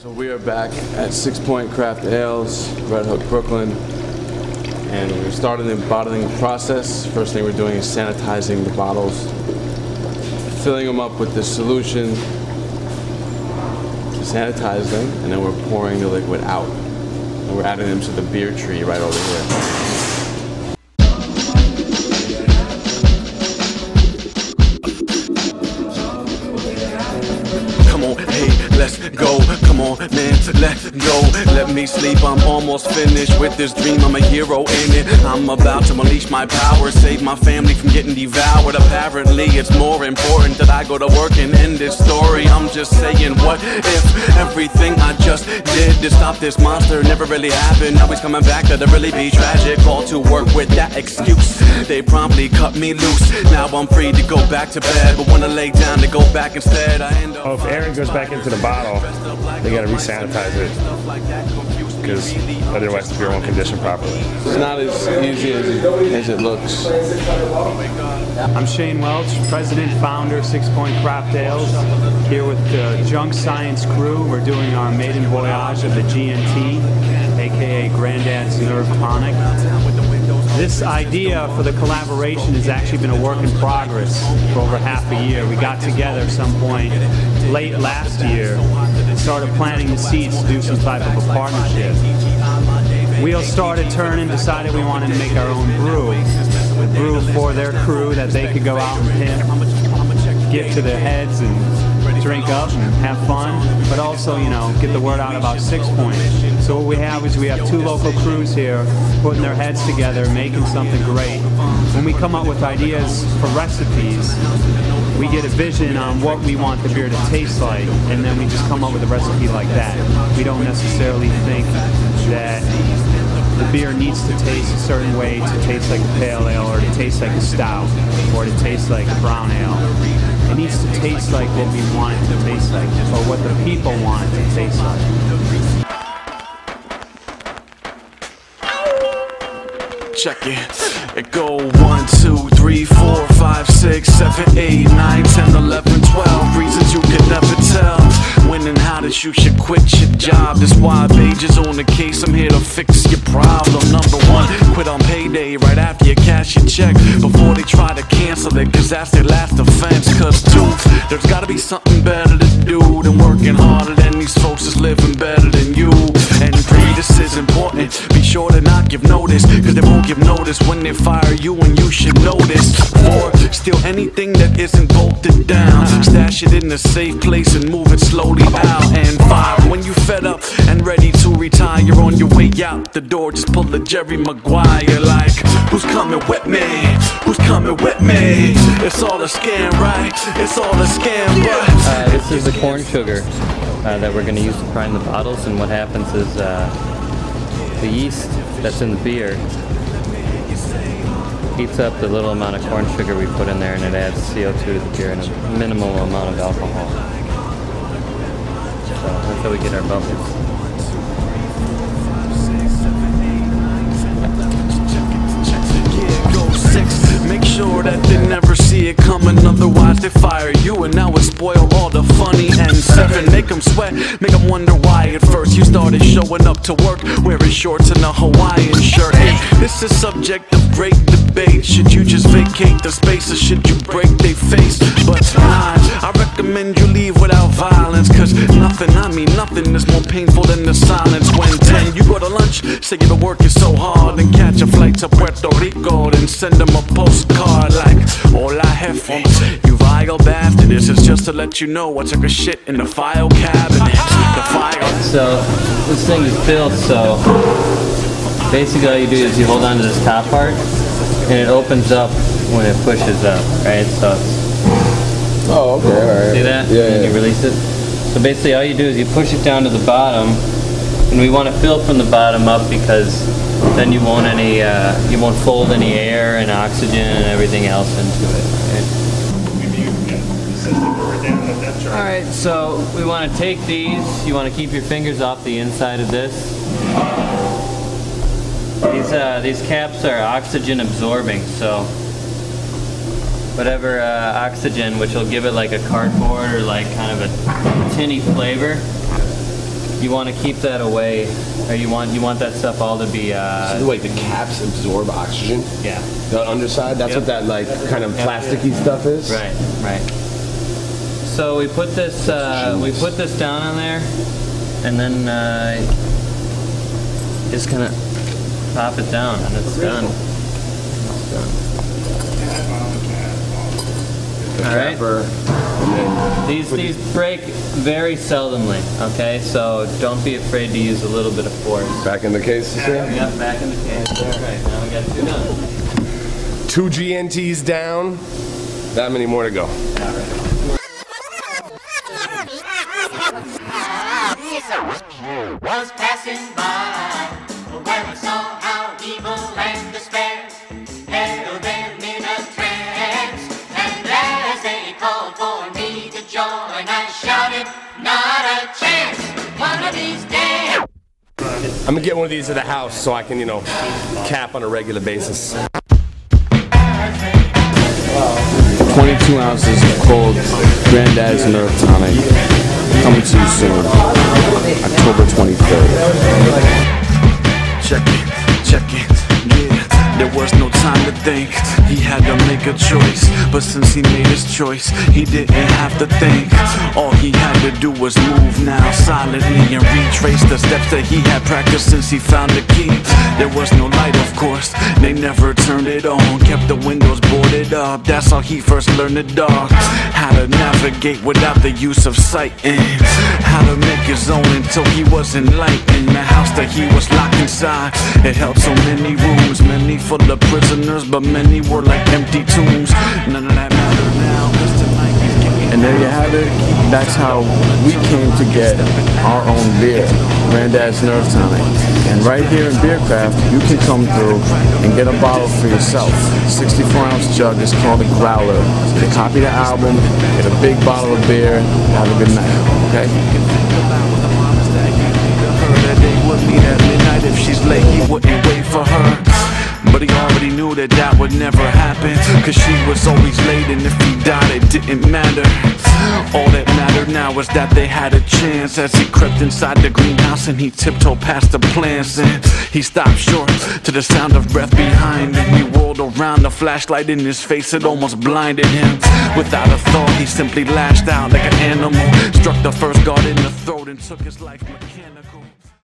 So we are back at SixPoint Craft Ales, Red Hook, Brooklyn, and we're starting the bottling process. First thing we're doing is sanitizing the bottles, filling them up with the solution to sanitize them, and then we're pouring the liquid out. And we're adding them to the beer tree right over here. Let's go, come on man, let's go. Let me sleep, I'm almost finished with this dream. I'm a hero in it, I'm about to unleash my power, save my family from getting devoured. Apparently it's more important that I go to work and end this story. I'm just saying, what if everything I just did to stop this monster never really happened? Now he's coming back, that'd really be tragic. All to work with that excuse, they promptly cut me loose. Now I'm free to go back to bed, but when I lay down to go back instead, I end up... Oh, if Aaron goes back into the bottle, they gotta re-sanitize it, because otherwise the beer won't condition properly. It's not as easy as it looks. I'm Shane Welch, president, founder, SixPoint Craft Ales, here with the Junk Science crew. We're doing our maiden voyage of the G.N.T, aka Gran'Dad's Nerve Tonic. This idea for the collaboration has actually been a work in progress for over half a year. We got together at some point late last year and started planting the seeds to do some type of a partnership. Wheels started turning, decided we wanted to make our own brew. A brew for their crew that they could go out and pimp, give to their heads and drink up and have fun, but also, you know, get the word out about SixPoint. So what we have is we have two local crews here putting their heads together, making something great. When we come up with ideas for recipes, we get a vision on what we want the beer to taste like, and then we just come up with a recipe like that. We don't necessarily think that the beer needs to taste a certain way to taste like a pale ale, or to taste like a stout, or to taste like a brown ale. It needs to taste like what we want it to taste like, or what the people want it to taste like. Check it. It go 1, 2, 3, 4, 5, 6, 7, 8, 9, 10, 11, 12 reasons you could never tell when and how that you should quit your job. That's why pages on the case, I'm here to fix your problem. Number 1, quit on payday right after you cash your check, before they try to cancel it, cause that's their last offense. Cause 2, there's gotta be something better to do than working harder than these folks is living better than you. And 3, this is important, be sure to not give notice, cause they won't give notice when they fire you, and you should notice. 4, steal anything that isn't bolted down, stash it in a safe place and move it slowly out. And 5, when you fed up and ready to retire, you're on your way out the door, just pull the Jerry Maguire like, who's coming with me? Who's coming with me? It's all a scam, right? It's all a scam, but this is the corn sugar that we're going to use to prime the bottles, and what happens is the yeast that's in the beer heats up the little amount of corn sugar we put in there, and it adds CO2 to the beer and a minimal amount of alcohol. So that's how we get our bubbles. Make sure that they never see it coming, otherwise they fire you, and now it spoil all the funny. And 7, make them sweat, make them wonder why at first you started showing up to work wearing shorts and a Hawaiian shirt. 8, this is subject of great debate. Should you just vacate the space, or should you break their face? But 9, I recommend you leave without violence, cause nothing, I mean nothing is more painful than the silence. When 10, you go to lunch, say you've been working so hard, and catch a flight to Puerto Rico, then send them a postcard like, hola jefe, you vile bastard. This is just to let you know I took a shit in the file cabinet. The file. So this thing is filled, so basically all you do is you hold on to this top part, and it opens up when it pushes up, right? So it's, Oh, okay, alright. See that? Yeah, and yeah. you release it. So basically all you do is you push it down to the bottom, and we want to fill from the bottom up, because then you won't fold any air and oxygen and everything else into it. Right? Alright, so we want to take these, you want to keep your fingers off the inside of this. These caps are oxygen absorbing, so whatever oxygen, which will give it like a cardboard or like kind of a tinny flavor, you want to keep that away, or you want that stuff all to be. So wait, the caps absorb oxygen? Yeah. The underside? That's what that like kind of plasticky stuff is? Right, right. So we put this down on there, and then just kind of pop it down, and it's done. It's done. All right. These break very seldomly. Okay, so don't be afraid to use a little bit of force. Back in the case, Yep, back in the case. All right, now we got 2 done. 2 GNTs down. That many more to go. Was passing by, where I saw how evil and despair held them in a trance. And as they called for me to join, I shouted, not a chance, one of these days. I'm gonna get one of these at the house so I can, you know, cap on a regular basis. 22 ounces of cold Gran'Dad's Nerve Tonic. Coming to you soon, October 23rd. Check it, yeah. There was no time to think. He had to make a choice, but since he made his choice, he didn't have to think. All he had to do was move now silently and retrace the steps that he had practiced since he found the key. There was no light, of course, they never turned it on. Kept the windows boarded up, that's how he first learned to dog. How to navigate without the use of sight, and how to make his own until he was enlightened. The house that he was locked inside, it held so many rooms, many full of prisoners, but many were like empty tombs. None of that mattered now, 'cause tonight he's kicking. And there you have it. That's how we came to get our own beer, Gran'Dad's Nerve Tonic. And right here in Beer Craft, you can come through and get a bottle for yourself. 64-ounce jug is called a growler. You can copy the album, get a big bottle of beer, have a good night, okay? That they would meet at midnight. If she's late, he wouldn't wait for her. But he already knew that that would never happen, 'cause she was always late, and if he died it didn't matter. All that mattered now was that they had a chance. As he crept inside the greenhouse and he tiptoed past the plants, and he stopped short to the sound of breath behind him. He whirled around, the flashlight in his face, it almost blinded him. Without a thought, he simply lashed out like an animal, struck the first guard in the throat and took his life mechanically.